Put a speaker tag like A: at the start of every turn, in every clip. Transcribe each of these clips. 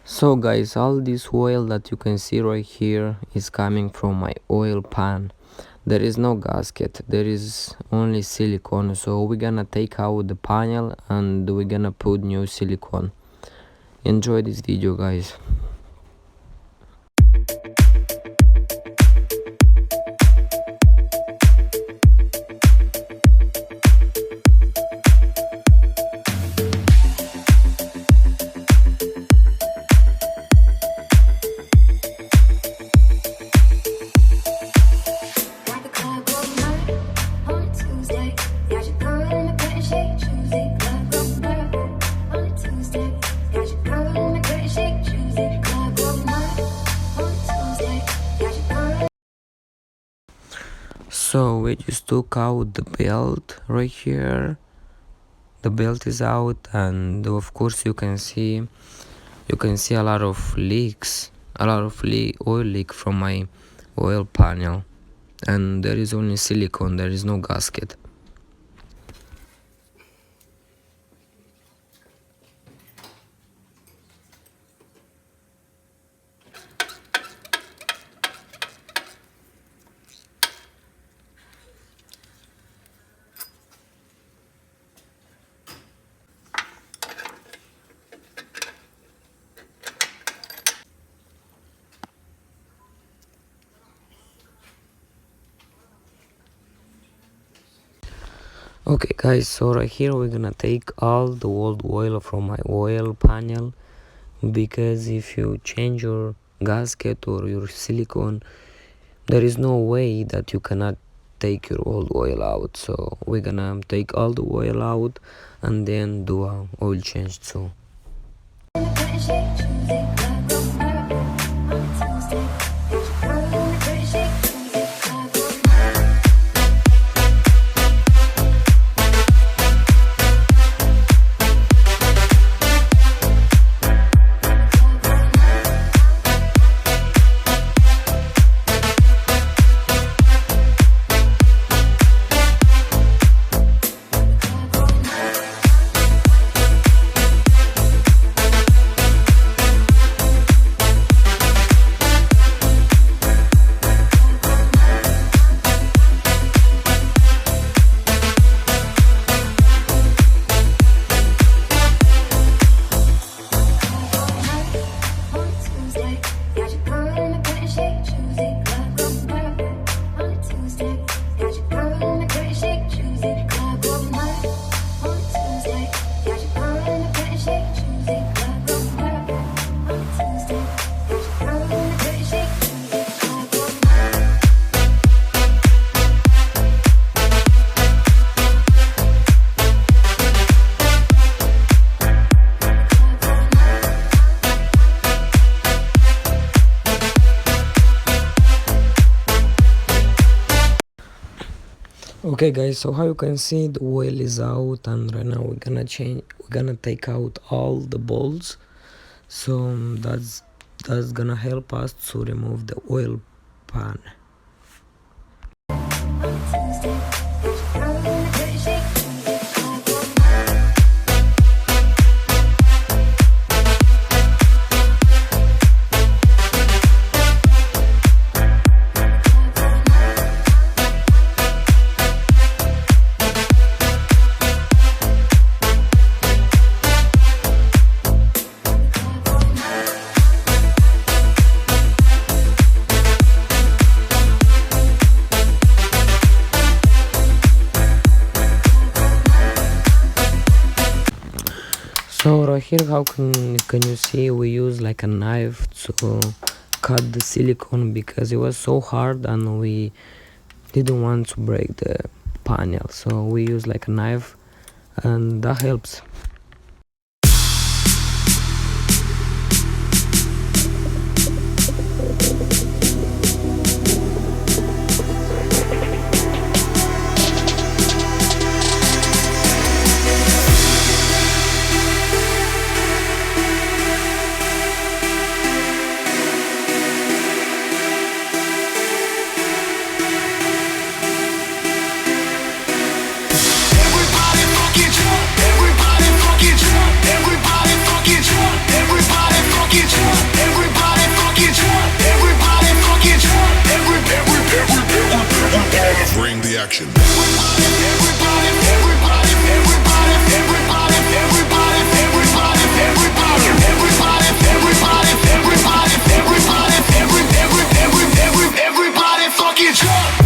A: So guys, all this oil that you can see right here is coming from my oil pan. There is no gasket, there is only silicone, so we're gonna take out the panel and we're gonna put new silicone. Enjoy this video, guys. So we just took out the belt right here. The belt is out, and of course you can see a lot of leaks, oil leak from my oil panel, and there is only silicone, there is no gasket. Okay guys, so right here we're gonna take all the old oil from my oil panel, because if you change your gasket or your silicone, there is no way that you cannot take your old oil out. So we're gonna take all the oil out and then do a oil change too. Okay guys, so how you can see, the oil is out, and right now we're gonna take out all the bolts. So that's gonna help us to remove the oil pan. So right here, how can you see, we use like a knife to cut the silicone because it was so hard and we didn't want to break the panel, so we use like a knife, and that helps.
B: Everybody fucking jump, everybody action.
C: Everybody fucking jump.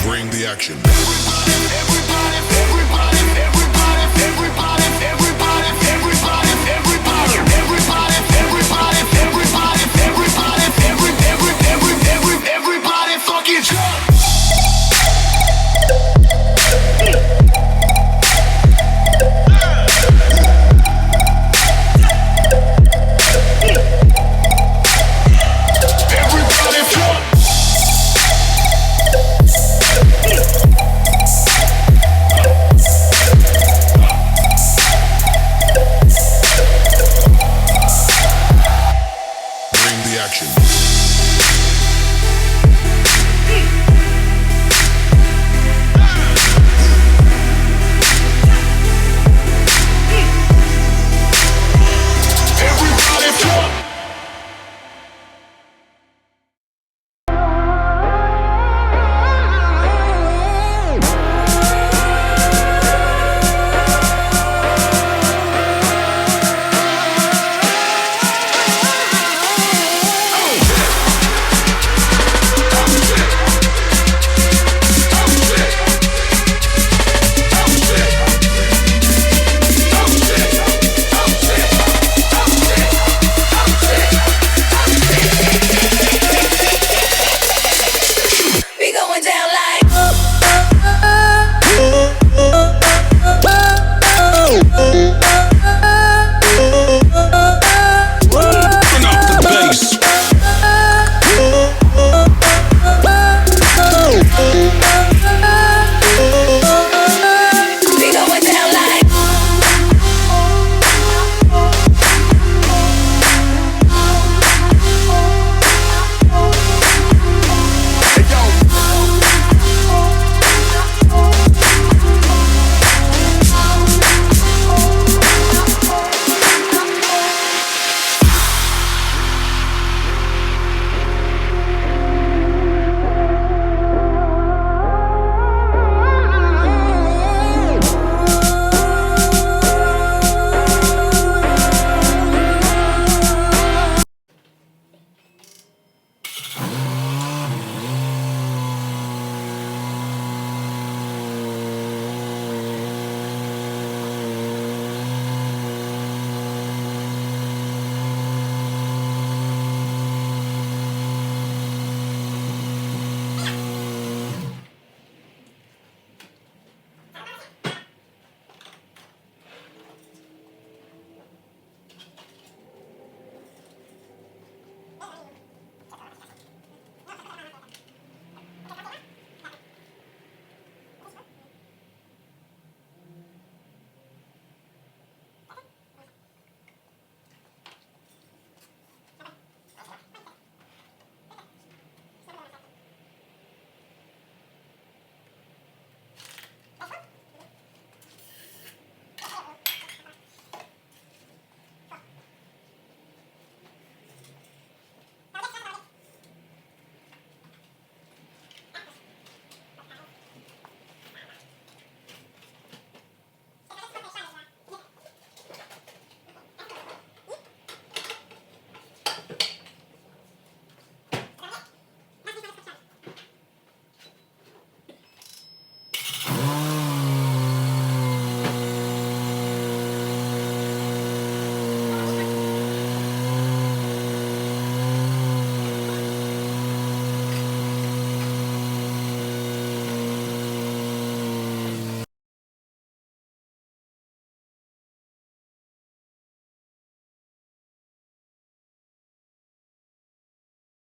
B: Bring the action.